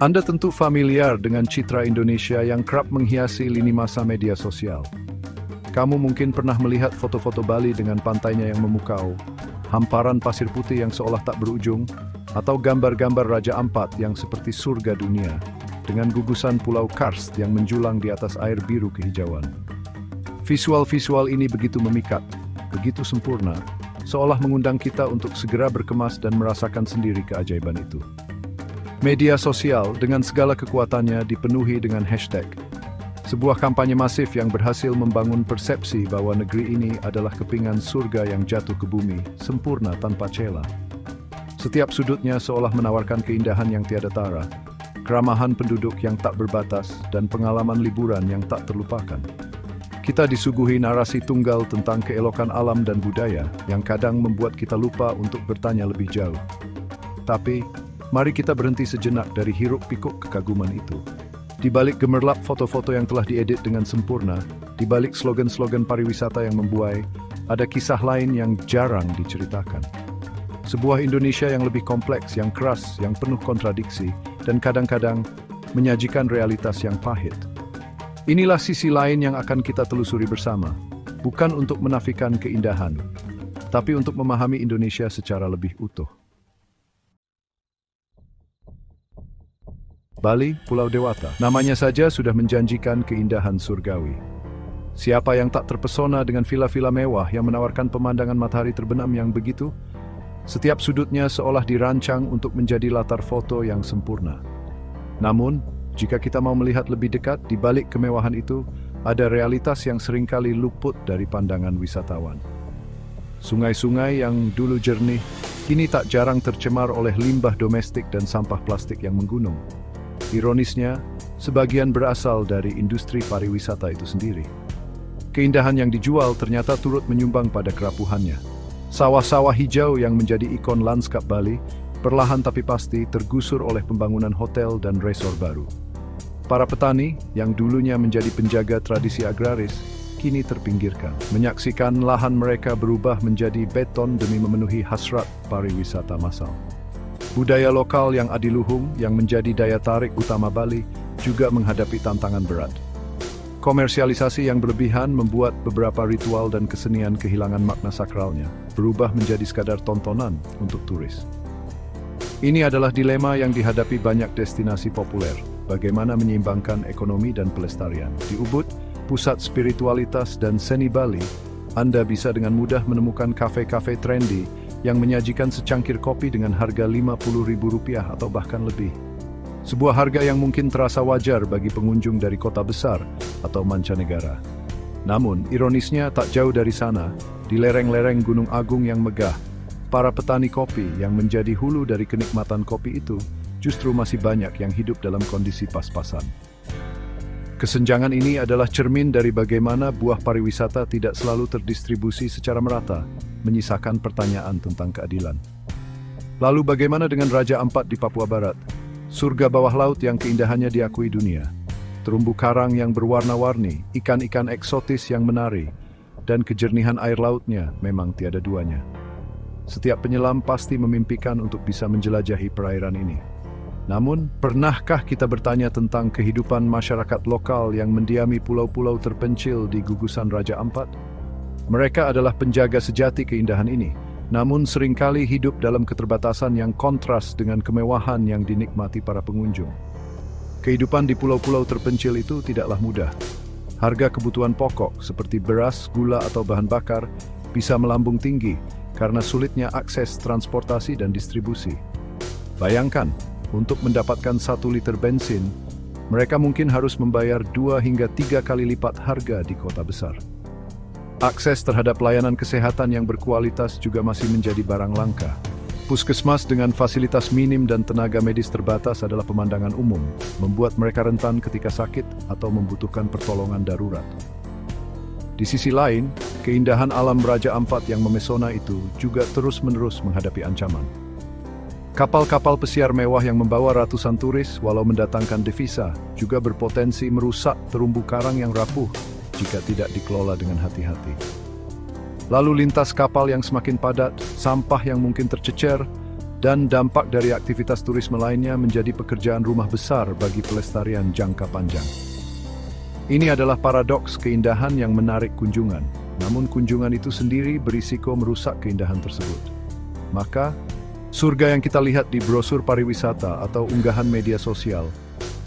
Anda tentu familiar dengan citra Indonesia yang kerap menghiasi lini masa media sosial. Kamu mungkin pernah melihat foto-foto Bali dengan pantainya yang memukau, hamparan pasir putih yang seolah tak berujung, atau gambar-gambar Raja Ampat yang seperti surga dunia, dengan gugusan Pulau Kars yang menjulang di atas air biru kehijauan. Visual-visual ini begitu memikat, begitu sempurna, seolah mengundang kita untuk segera berkemas dan merasakan sendiri keajaiban itu. Media sosial dengan segala kekuatannya dipenuhi dengan hashtag. Sebuah kampanye masif yang berhasil membangun persepsi bahwa negeri ini adalah kepingan surga yang jatuh ke bumi, sempurna tanpa celah. Setiap sudutnya seolah menawarkan keindahan yang tiada tara, keramahan penduduk yang tak berbatas, dan pengalaman liburan yang tak terlupakan. Kita disuguhi narasi tunggal tentang keelokan alam dan budaya yang kadang membuat kita lupa untuk bertanya lebih jauh. Tapi, mari kita berhenti sejenak dari hiruk-pikuk kekaguman itu. Di balik gemerlap foto-foto yang telah diedit dengan sempurna, di balik slogan-slogan pariwisata yang membuai, ada kisah lain yang jarang diceritakan. Sebuah Indonesia yang lebih kompleks, yang keras, yang penuh kontradiksi, dan kadang-kadang menyajikan realitas yang pahit. Inilah sisi lain yang akan kita telusuri bersama, bukan untuk menafikan keindahan, tapi untuk memahami Indonesia secara lebih utuh. Bali, Pulau Dewata. Namanya saja sudah menjanjikan keindahan surgawi. Siapa yang tak terpesona dengan villa-villa mewah yang menawarkan pemandangan matahari terbenam yang begitu? Setiap sudutnya seolah dirancang untuk menjadi latar foto yang sempurna. Namun, jika kita mau melihat lebih dekat, di balik kemewahan itu, ada realitas yang seringkali luput dari pandangan wisatawan. Sungai-sungai yang dulu jernih, kini tak jarang tercemar oleh limbah domestik dan sampah plastik yang menggunung. Ironisnya, sebagian berasal dari industri pariwisata itu sendiri. Keindahan yang dijual ternyata turut menyumbang pada kerapuhannya. Sawah-sawah hijau yang menjadi ikon lanskap Bali, perlahan tapi pasti tergusur oleh pembangunan hotel dan resor baru. Para petani, yang dulunya menjadi penjaga tradisi agraris, kini terpinggirkan. Menyaksikan lahan mereka berubah menjadi beton demi memenuhi hasrat pariwisata massal. Budaya lokal yang adiluhung, yang menjadi daya tarik utama Bali, juga menghadapi tantangan berat. Komersialisasi yang berlebihan membuat beberapa ritual dan kesenian kehilangan makna sakralnya, berubah menjadi sekadar tontonan untuk turis. Ini adalah dilema yang dihadapi banyak destinasi populer, bagaimana menyeimbangkan ekonomi dan pelestarian. Di Ubud, pusat spiritualitas dan seni Bali, Anda bisa dengan mudah menemukan kafe-kafe trendy yang menyajikan secangkir kopi dengan harga Rp50.000 atau bahkan lebih. Sebuah harga yang mungkin terasa wajar bagi pengunjung dari kota besar atau mancanegara. Namun, ironisnya tak jauh dari sana, di lereng-lereng Gunung Agung yang megah, para petani kopi yang menjadi hulu dari kenikmatan kopi itu justru masih banyak yang hidup dalam kondisi pas-pasan. Kesenjangan ini adalah cermin dari bagaimana buah pariwisata tidak selalu terdistribusi secara merata, menyisakan pertanyaan tentang keadilan. Lalu bagaimana dengan Raja Ampat di Papua Barat? Surga bawah laut yang keindahannya diakui dunia. Terumbu karang yang berwarna-warni, ikan-ikan eksotis yang menari, dan kejernihan air lautnya memang tiada duanya. Setiap penyelam pasti memimpikan untuk bisa menjelajahi perairan ini. Namun, pernahkah kita bertanya tentang kehidupan masyarakat lokal yang mendiami pulau-pulau terpencil di gugusan Raja Ampat? Mereka adalah penjaga sejati keindahan ini, namun seringkali hidup dalam keterbatasan yang kontras dengan kemewahan yang dinikmati para pengunjung. Kehidupan di pulau-pulau terpencil itu tidaklah mudah. Harga kebutuhan pokok seperti beras, gula, atau bahan bakar bisa melambung tinggi karena sulitnya akses transportasi dan distribusi. Bayangkan, untuk mendapatkan 1 liter bensin, mereka mungkin harus membayar 2 hingga 3 kali lipat harga di kota besar. Akses terhadap layanan kesehatan yang berkualitas juga masih menjadi barang langka. Puskesmas dengan fasilitas minim dan tenaga medis terbatas adalah pemandangan umum, membuat mereka rentan ketika sakit atau membutuhkan pertolongan darurat. Di sisi lain, keindahan alam Raja Ampat yang memesona itu juga terus-menerus menghadapi ancaman. Kapal-kapal pesiar mewah yang membawa ratusan turis, walau mendatangkan devisa, juga berpotensi merusak terumbu karang yang rapuh jika tidak dikelola dengan hati-hati. Lalu lintas kapal yang semakin padat, sampah yang mungkin tercecer, dan dampak dari aktivitas turisme lainnya menjadi pekerjaan rumah besar bagi pelestarian jangka panjang. Ini adalah paradoks keindahan yang menarik kunjungan, namun kunjungan itu sendiri berisiko merusak keindahan tersebut. Maka, surga yang kita lihat di brosur pariwisata atau unggahan media sosial,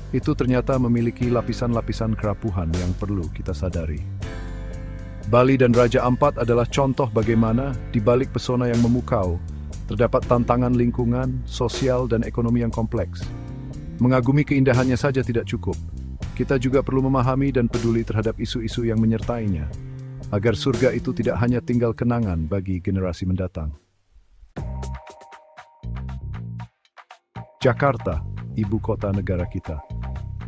itu ternyata memiliki lapisan-lapisan kerapuhan yang perlu kita sadari. Bali dan Raja Ampat adalah contoh bagaimana di balik pesona yang memukau, terdapat tantangan lingkungan, sosial, dan ekonomi yang kompleks. Mengagumi keindahannya saja tidak cukup. Kita juga perlu memahami dan peduli terhadap isu-isu yang menyertainya, agar surga itu tidak hanya tinggal kenangan bagi generasi mendatang. Jakarta, ibu kota negara kita.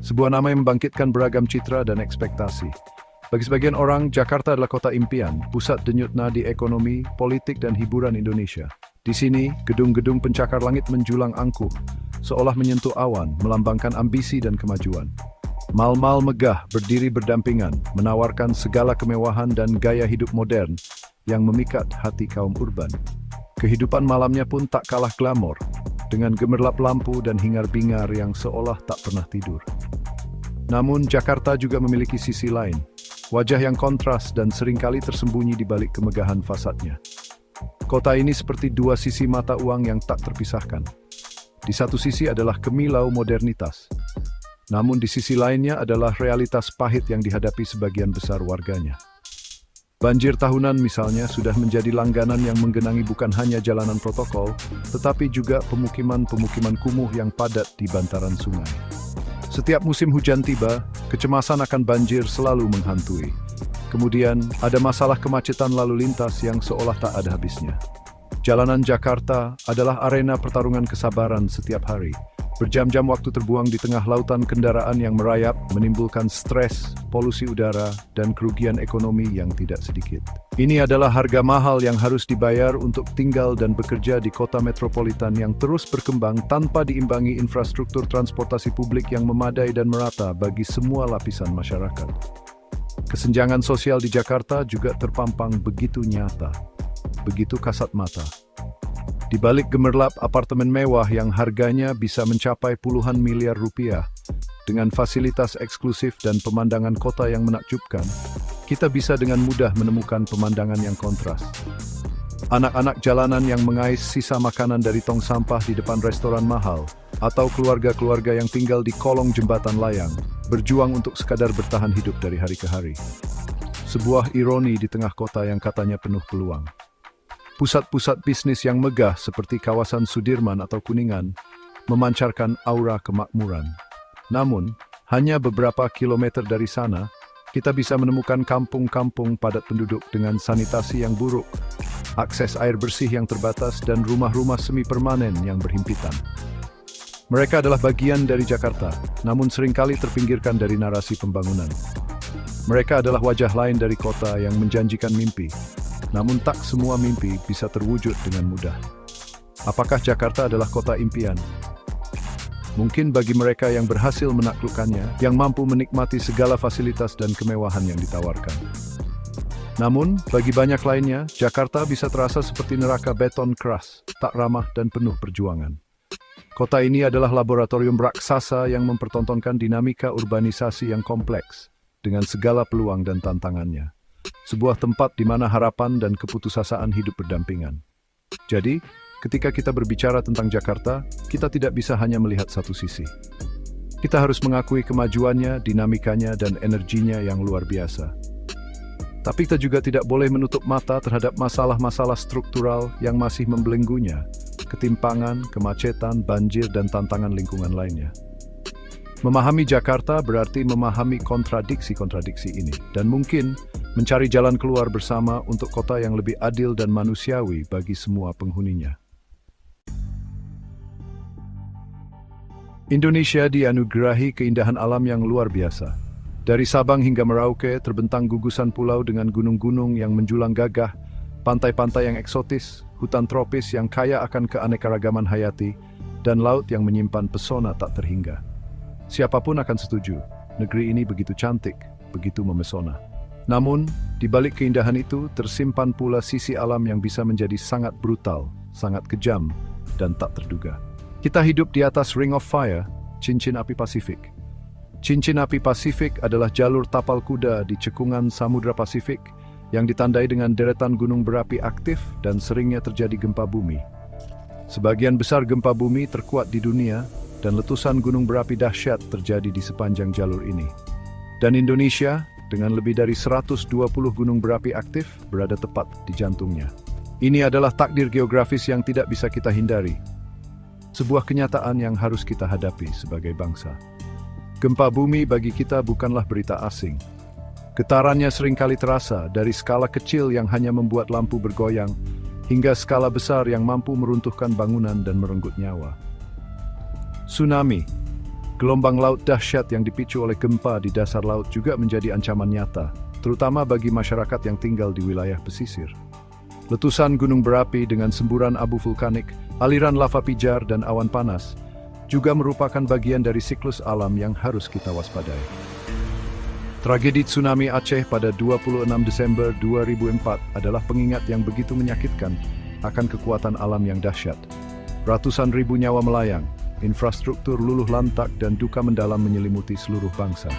Sebuah nama yang membangkitkan beragam citra dan ekspektasi. Bagi sebagian orang, Jakarta adalah kota impian, pusat denyut nadi ekonomi, politik, dan hiburan Indonesia. Di sini, gedung-gedung pencakar langit menjulang angkuh, seolah menyentuh awan, melambangkan ambisi dan kemajuan. Mal-mal megah berdiri berdampingan, menawarkan segala kemewahan dan gaya hidup modern yang memikat hati kaum urban. Kehidupan malamnya pun tak kalah glamor, dengan gemerlap lampu dan hingar-bingar yang seolah tak pernah tidur. Namun, Jakarta juga memiliki sisi lain, wajah yang kontras dan seringkali tersembunyi di balik kemegahan fasadnya. Kota ini seperti dua sisi mata uang yang tak terpisahkan. Di satu sisi adalah kemilau modernitas, namun di sisi lainnya adalah realitas pahit yang dihadapi sebagian besar warganya. Banjir tahunan misalnya sudah menjadi langganan yang menggenangi bukan hanya jalanan protokol, tetapi juga pemukiman-pemukiman kumuh yang padat di bantaran sungai. Setiap musim hujan tiba, kecemasan akan banjir selalu menghantui. Kemudian, ada masalah kemacetan lalu lintas yang seolah tak ada habisnya. Jalanan Jakarta adalah arena pertarungan kesabaran setiap hari. Berjam-jam waktu terbuang di tengah lautan kendaraan yang merayap, menimbulkan stres, polusi udara, dan kerugian ekonomi yang tidak sedikit. Ini adalah harga mahal yang harus dibayar untuk tinggal dan bekerja di kota metropolitan yang terus berkembang tanpa diimbangi infrastruktur transportasi publik yang memadai dan merata bagi semua lapisan masyarakat. Kesenjangan sosial di Jakarta juga terpampang begitu nyata, begitu kasat mata. Di balik gemerlap apartemen mewah yang harganya bisa mencapai puluhan miliar rupiah, dengan fasilitas eksklusif dan pemandangan kota yang menakjubkan, kita bisa dengan mudah menemukan pemandangan yang kontras. Anak-anak jalanan yang mengais sisa makanan dari tong sampah di depan restoran mahal, atau keluarga-keluarga yang tinggal di kolong jembatan layang, berjuang untuk sekadar bertahan hidup dari hari ke hari. Sebuah ironi di tengah kota yang katanya penuh peluang. Pusat-pusat bisnis yang megah seperti kawasan Sudirman atau Kuningan memancarkan aura kemakmuran. Namun, hanya beberapa kilometer dari sana, kita bisa menemukan kampung-kampung padat penduduk dengan sanitasi yang buruk, akses air bersih yang terbatas, dan rumah-rumah semi-permanen yang berhimpitan. Mereka adalah bagian dari Jakarta, namun seringkali terpinggirkan dari narasi pembangunan. Mereka adalah wajah lain dari kota yang menjanjikan mimpi, namun tak semua mimpi bisa terwujud dengan mudah. Apakah Jakarta adalah kota impian? Mungkin bagi mereka yang berhasil menaklukkannya, yang mampu menikmati segala fasilitas dan kemewahan yang ditawarkan. Namun, bagi banyak lainnya, Jakarta bisa terasa seperti neraka beton keras, tak ramah dan penuh perjuangan. Kota ini adalah laboratorium raksasa yang mempertontonkan dinamika urbanisasi yang kompleks, dengan segala peluang dan tantangannya. Sebuah tempat di mana harapan dan keputusasaan hidup berdampingan. Jadi, ketika kita berbicara tentang Jakarta, kita tidak bisa hanya melihat satu sisi. Kita harus mengakui kemajuannya, dinamikanya, dan energinya yang luar biasa. Tapi kita juga tidak boleh menutup mata terhadap masalah-masalah struktural yang masih membelenggunya, ketimpangan, kemacetan, banjir, dan tantangan lingkungan lainnya. Memahami Jakarta berarti memahami kontradiksi-kontradiksi ini, dan mungkin mencari jalan keluar bersama untuk kota yang lebih adil dan manusiawi bagi semua penghuninya. Indonesia dianugerahi keindahan alam yang luar biasa. Dari Sabang hingga Merauke terbentang gugusan pulau dengan gunung-gunung yang menjulang gagah, pantai-pantai yang eksotis, hutan tropis yang kaya akan keanekaragaman hayati, dan laut yang menyimpan pesona tak terhingga. Siapapun akan setuju, negeri ini begitu cantik, begitu memesona. Namun, di balik keindahan itu tersimpan pula sisi alam yang bisa menjadi sangat brutal, sangat kejam, dan tak terduga. Kita hidup di atas Ring of Fire, cincin api Pasifik. Cincin api Pasifik adalah jalur tapal kuda di cekungan Samudra Pasifik yang ditandai dengan deretan gunung berapi aktif dan seringnya terjadi gempa bumi. Sebagian besar gempa bumi terkuat di dunia dan letusan gunung berapi dahsyat terjadi di sepanjang jalur ini. Dan Indonesia, dengan lebih dari 120 gunung berapi aktif, berada tepat di jantungnya. Ini adalah takdir geografis yang tidak bisa kita hindari. Sebuah kenyataan yang harus kita hadapi sebagai bangsa. Gempa bumi bagi kita bukanlah berita asing. Getarannya seringkali terasa dari skala kecil yang hanya membuat lampu bergoyang, hingga skala besar yang mampu meruntuhkan bangunan dan merenggut nyawa. Tsunami, gelombang laut dahsyat yang dipicu oleh gempa di dasar laut juga menjadi ancaman nyata, terutama bagi masyarakat yang tinggal di wilayah pesisir. Letusan gunung berapi dengan semburan abu vulkanik, aliran lava pijar dan awan panas juga merupakan bagian dari siklus alam yang harus kita waspadai. Tragedi tsunami Aceh pada 26 Desember 2004 adalah pengingat yang begitu menyakitkan akan kekuatan alam yang dahsyat. Ratusan ribu nyawa melayang, infrastruktur luluh lantak dan duka mendalam menyelimuti seluruh bangsa.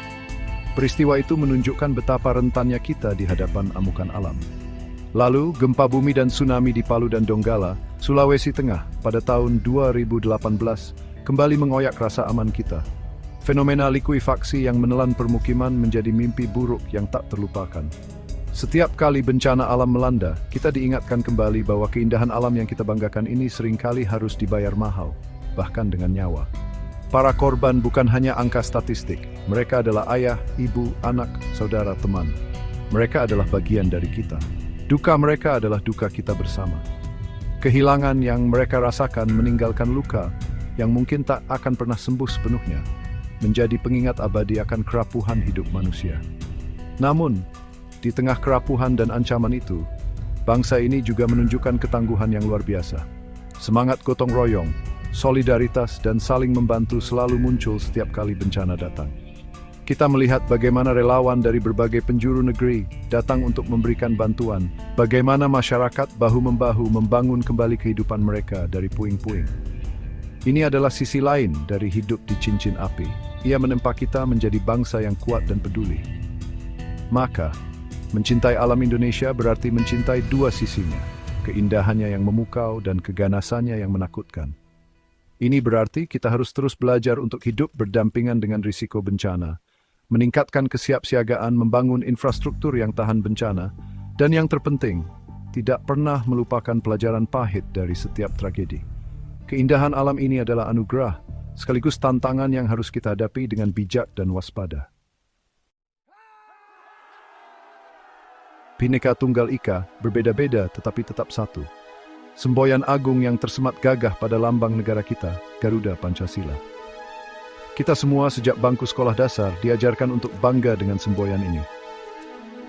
Peristiwa itu menunjukkan betapa rentannya kita di hadapan amukan alam. Lalu, gempa bumi dan tsunami di Palu dan Donggala, Sulawesi Tengah pada tahun 2018 kembali mengoyak rasa aman kita. Fenomena likuifaksi yang menelan permukiman menjadi mimpi buruk yang tak terlupakan. Setiap kali bencana alam melanda, kita diingatkan kembali bahwa keindahan alam yang kita banggakan ini seringkali harus dibayar mahal, bahkan dengan nyawa. Para korban bukan hanya angka statistik, mereka adalah ayah, ibu, anak, saudara, teman. Mereka adalah bagian dari kita. Duka mereka adalah duka kita bersama. Kehilangan yang mereka rasakan meninggalkan luka yang mungkin tak akan pernah sembuh sepenuhnya, menjadi pengingat abadi akan kerapuhan hidup manusia. Namun, di tengah kerapuhan dan ancaman itu, bangsa ini juga menunjukkan ketangguhan yang luar biasa. Semangat gotong royong, solidaritas, dan saling membantu selalu muncul setiap kali bencana datang. Kita melihat bagaimana relawan dari berbagai penjuru negeri datang untuk memberikan bantuan, bagaimana masyarakat bahu-membahu membangun kembali kehidupan mereka dari puing-puing. Ini adalah sisi lain dari hidup di cincin api. Ia menempa kita menjadi bangsa yang kuat dan peduli. Maka, mencintai alam Indonesia berarti mencintai dua sisinya, keindahannya yang memukau dan keganasannya yang menakutkan. Ini berarti kita harus terus belajar untuk hidup berdampingan dengan risiko bencana, meningkatkan kesiapsiagaan, membangun infrastruktur yang tahan bencana, dan yang terpenting, tidak pernah melupakan pelajaran pahit dari setiap tragedi. Keindahan alam ini adalah anugerah, sekaligus tantangan yang harus kita hadapi dengan bijak dan waspada. Bhinneka Tunggal Ika, berbeda-beda tetapi tetap satu. Semboyan agung yang tersemat gagah pada lambang negara kita, Garuda Pancasila. Kita semua sejak bangku sekolah dasar diajarkan untuk bangga dengan semboyan ini.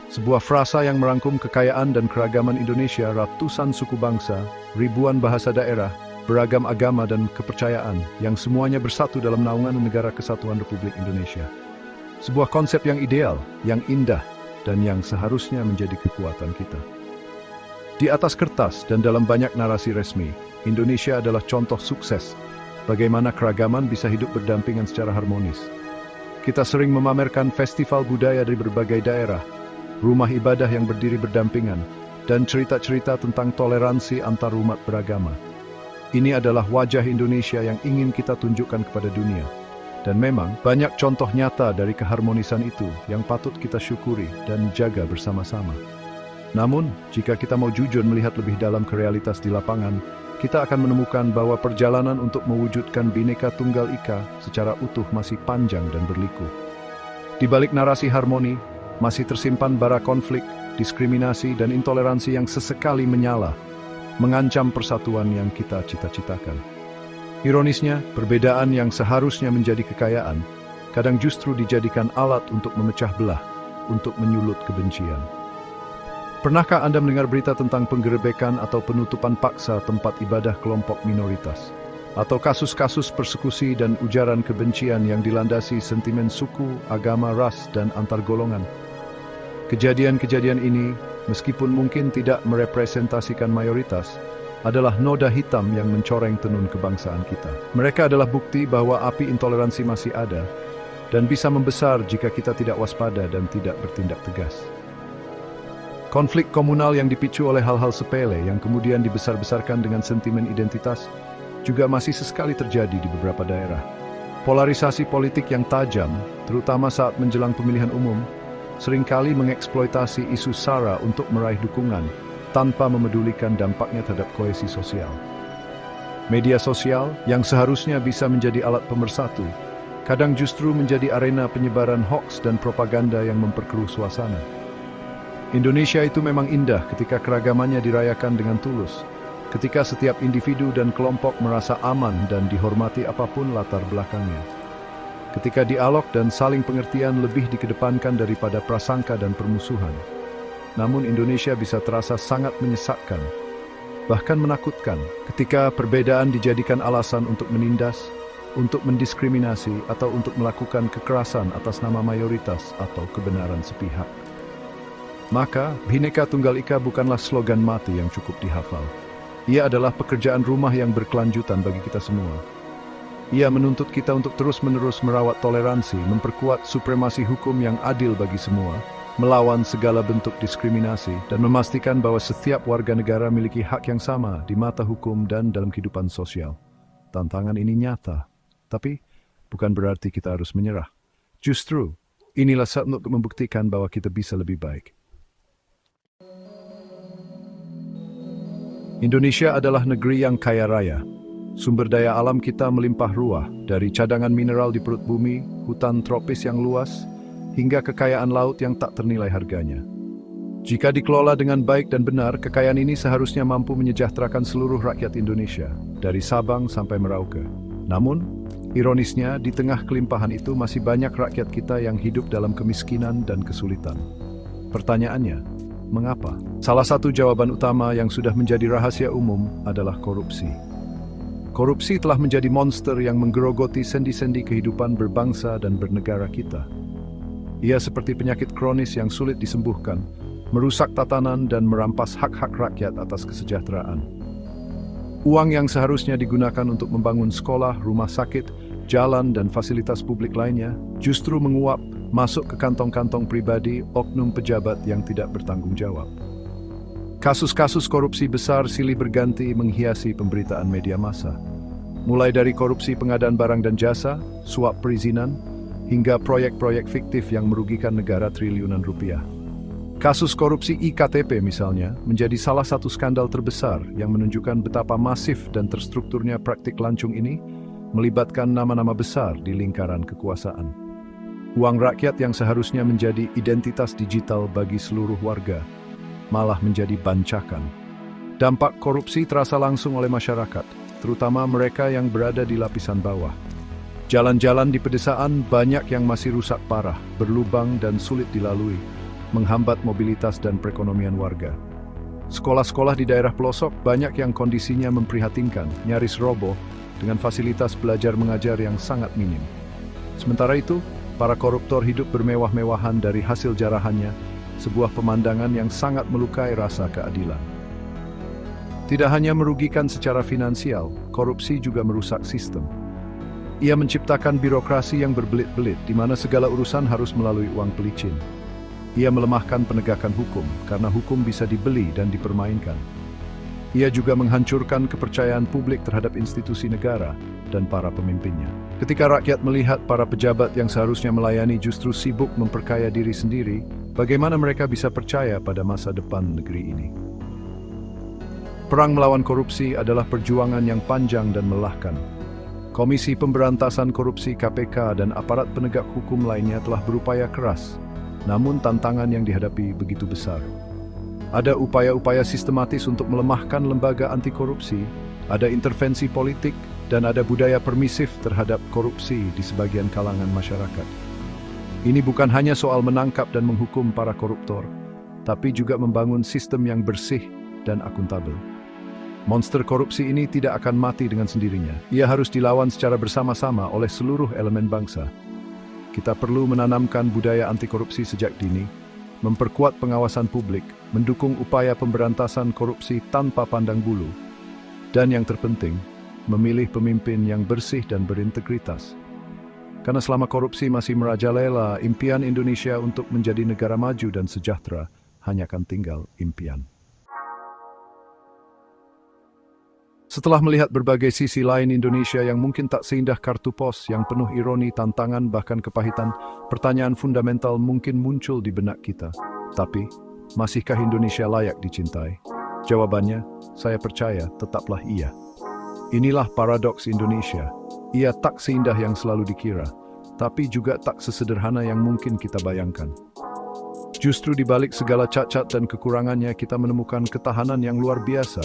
Sebuah frasa yang merangkum kekayaan dan keragaman Indonesia, ratusan suku bangsa, ribuan bahasa daerah, beragam agama dan kepercayaan yang semuanya bersatu dalam naungan Negara Kesatuan Republik Indonesia. Sebuah konsep yang ideal, yang indah, dan yang seharusnya menjadi kekuatan kita. Di atas kertas dan dalam banyak narasi resmi, Indonesia adalah contoh sukses bagaimana keragaman bisa hidup berdampingan secara harmonis. Kita sering memamerkan festival budaya dari berbagai daerah, rumah ibadah yang berdiri berdampingan, dan cerita-cerita tentang toleransi antar umat beragama. Ini adalah wajah Indonesia yang ingin kita tunjukkan kepada dunia. Dan memang banyak contoh nyata dari keharmonisan itu yang patut kita syukuri dan jaga bersama-sama. Namun, jika kita mau jujur melihat lebih dalam ke realitas di lapangan, kita akan menemukan bahwa perjalanan untuk mewujudkan Bhinneka Tunggal Ika secara utuh masih panjang dan berliku. Di balik narasi harmoni, masih tersimpan bara konflik, diskriminasi, dan intoleransi yang sesekali menyala, mengancam persatuan yang kita cita-citakan. Ironisnya, perbedaan yang seharusnya menjadi kekayaan, kadang justru dijadikan alat untuk memecah belah, untuk menyulut kebencian. Pernahkah Anda mendengar berita tentang penggerebekan atau penutupan paksa tempat ibadah kelompok minoritas? Atau kasus-kasus persekusi dan ujaran kebencian yang dilandasi sentimen suku, agama, ras, dan antar golongan? Kejadian-kejadian ini, meskipun mungkin tidak merepresentasikan mayoritas, adalah noda hitam yang mencoreng tenun kebangsaan kita. Mereka adalah bukti bahwa api intoleransi masih ada dan bisa membesar jika kita tidak waspada dan tidak bertindak tegas. Konflik komunal yang dipicu oleh hal-hal sepele yang kemudian dibesar-besarkan dengan sentimen identitas juga masih sesekali terjadi di beberapa daerah. Polarisasi politik yang tajam, terutama saat menjelang pemilihan umum, seringkali mengeksploitasi isu SARA untuk meraih dukungan tanpa memedulikan dampaknya terhadap kohesi sosial. Media sosial yang seharusnya bisa menjadi alat pemersatu, kadang justru menjadi arena penyebaran hoaks dan propaganda yang memperkeruh suasana. Indonesia itu memang indah ketika keragamannya dirayakan dengan tulus, ketika setiap individu dan kelompok merasa aman dan dihormati apapun latar belakangnya. Ketika dialog dan saling pengertian lebih dikedepankan daripada prasangka dan permusuhan. Namun Indonesia bisa terasa sangat menyesakkan, bahkan menakutkan, ketika perbedaan dijadikan alasan untuk menindas, untuk mendiskriminasi, atau untuk melakukan kekerasan atas nama mayoritas atau kebenaran sepihak. Maka, Bhinneka Tunggal Ika bukanlah slogan mati yang cukup dihafal. Ia adalah pekerjaan rumah yang berkelanjutan bagi kita semua. Ia menuntut kita untuk terus-menerus merawat toleransi, memperkuat supremasi hukum yang adil bagi semua, melawan segala bentuk diskriminasi, dan memastikan bahwa setiap warga negara memiliki hak yang sama di mata hukum dan dalam kehidupan sosial. Tantangan ini nyata, tapi bukan berarti kita harus menyerah. Justru, inilah saat untuk membuktikan bahwa kita bisa lebih baik. Indonesia adalah negeri yang kaya raya. Sumber daya alam kita melimpah ruah, dari cadangan mineral di perut bumi, hutan tropis yang luas, hingga kekayaan laut yang tak ternilai harganya. Jika dikelola dengan baik dan benar, kekayaan ini seharusnya mampu menyejahterakan seluruh rakyat Indonesia, dari Sabang sampai Merauke. Namun, ironisnya, di tengah kelimpahan itu masih banyak rakyat kita yang hidup dalam kemiskinan dan kesulitan. Pertanyaannya, mengapa? Salah satu jawaban utama yang sudah menjadi rahasia umum adalah korupsi. Korupsi telah menjadi monster yang menggerogoti sendi-sendi kehidupan berbangsa dan bernegara kita. Ia seperti penyakit kronis yang sulit disembuhkan, merusak tatanan dan merampas hak-hak rakyat atas kesejahteraan. Uang yang seharusnya digunakan untuk membangun sekolah, rumah sakit, jalan, dan fasilitas publik lainnya justru menguap masuk ke kantong-kantong pribadi oknum pejabat yang tidak bertanggung jawab. Kasus-kasus korupsi besar silih berganti menghiasi pemberitaan media massa. Mulai dari korupsi pengadaan barang dan jasa, suap perizinan, hingga proyek-proyek fiktif yang merugikan negara triliunan rupiah. Kasus korupsi IKTP misalnya menjadi salah satu skandal terbesar yang menunjukkan betapa masif dan terstrukturnya praktik lancung ini melibatkan nama-nama besar di lingkaran kekuasaan. Uang rakyat yang seharusnya menjadi identitas digital bagi seluruh warga malah menjadi bancakan. Dampak korupsi terasa langsung oleh masyarakat, terutama mereka yang berada di lapisan bawah. Jalan-jalan di pedesaan banyak yang masih rusak parah, berlubang dan sulit dilalui, menghambat mobilitas dan perekonomian warga. Sekolah-sekolah di daerah pelosok banyak yang kondisinya memprihatinkan, nyaris roboh, dengan fasilitas belajar mengajar yang sangat minim. Sementara itu, para koruptor hidup bermewah-mewahan dari hasil jarahannya, sebuah pemandangan yang sangat melukai rasa keadilan. Tidak hanya merugikan secara finansial, korupsi juga merusak sistem. Ia menciptakan birokrasi yang berbelit-belit, di mana segala urusan harus melalui uang pelicin. Ia melemahkan penegakan hukum, karena hukum bisa dibeli dan dipermainkan. Ia juga menghancurkan kepercayaan publik terhadap institusi negara dan para pemimpinnya. Ketika rakyat melihat para pejabat yang seharusnya melayani justru sibuk memperkaya diri sendiri, bagaimana mereka bisa percaya pada masa depan negeri ini? Perang melawan korupsi adalah perjuangan yang panjang dan melelahkan. Komisi Pemberantasan Korupsi KPK dan aparat penegak hukum lainnya telah berupaya keras, namun tantangan yang dihadapi begitu besar. Ada upaya-upaya sistematis untuk melemahkan lembaga anti korupsi, ada intervensi politik, dan ada budaya permisif terhadap korupsi di sebagian kalangan masyarakat. Ini bukan hanya soal menangkap dan menghukum para koruptor, tapi juga membangun sistem yang bersih dan akuntabel. Monster korupsi ini tidak akan mati dengan sendirinya. Ia harus dilawan secara bersama-sama oleh seluruh elemen bangsa. Kita perlu menanamkan budaya anti korupsi sejak dini, memperkuat pengawasan publik, mendukung upaya pemberantasan korupsi tanpa pandang bulu, Dan yang terpenting, memilih pemimpin yang bersih dan berintegritas. Karena selama korupsi masih merajalela, impian Indonesia untuk menjadi negara maju dan sejahtera hanya akan tinggal impian. Setelah melihat berbagai sisi lain Indonesia yang mungkin tak seindah kartu pos yang penuh ironi, tantangan, bahkan kepahitan, pertanyaan fundamental mungkin muncul di benak kita. Tapi, masihkah Indonesia layak dicintai? Jawabannya, saya percaya tetaplah iya. Inilah paradoks Indonesia. Ia tak seindah yang selalu dikira, tapi juga tak sesederhana yang mungkin kita bayangkan. Justru di balik segala cacat dan kekurangannya, kita menemukan ketahanan yang luar biasa,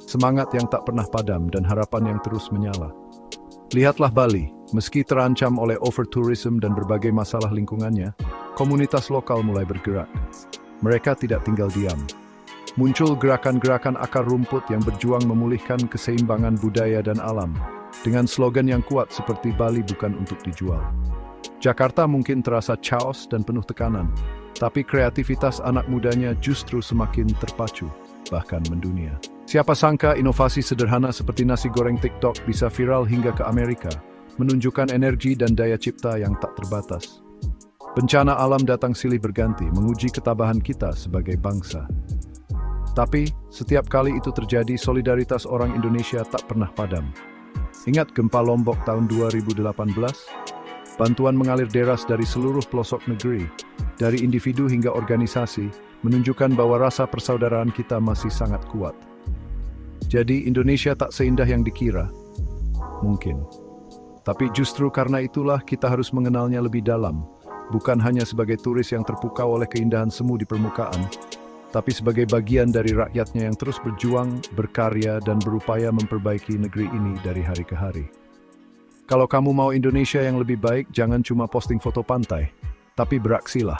semangat yang tak pernah padam, dan harapan yang terus menyala. Lihatlah Bali, meski terancam oleh overtourism dan berbagai masalah lingkungannya, komunitas lokal mulai bergerak. Mereka tidak tinggal diam. Muncul gerakan-gerakan akar rumput yang berjuang memulihkan keseimbangan budaya dan alam, dengan slogan yang kuat seperti Bali bukan untuk dijual. Jakarta mungkin terasa chaos dan penuh tekanan, tapi kreativitas anak mudanya justru semakin terpacu, bahkan mendunia. Siapa sangka inovasi sederhana seperti nasi goreng TikTok bisa viral hingga ke Amerika, menunjukkan energi dan daya cipta yang tak terbatas. Bencana alam datang silih berganti, menguji ketabahan kita sebagai bangsa. Tapi, setiap kali itu terjadi, solidaritas orang Indonesia tak pernah padam. Ingat gempa Lombok tahun 2018? Bantuan mengalir deras dari seluruh pelosok negeri, dari individu hingga organisasi, menunjukkan bahwa rasa persaudaraan kita masih sangat kuat. Jadi, Indonesia tak seindah yang dikira. Mungkin. Tapi justru karena itulah kita harus mengenalnya lebih dalam, bukan hanya sebagai turis yang terpukau oleh keindahan semu di permukaan, tapi sebagai bagian dari rakyatnya yang terus berjuang, berkarya, dan berupaya memperbaiki negeri ini dari hari ke hari. Kalau kamu mau Indonesia yang lebih baik, jangan cuma posting foto pantai, tapi beraksilah.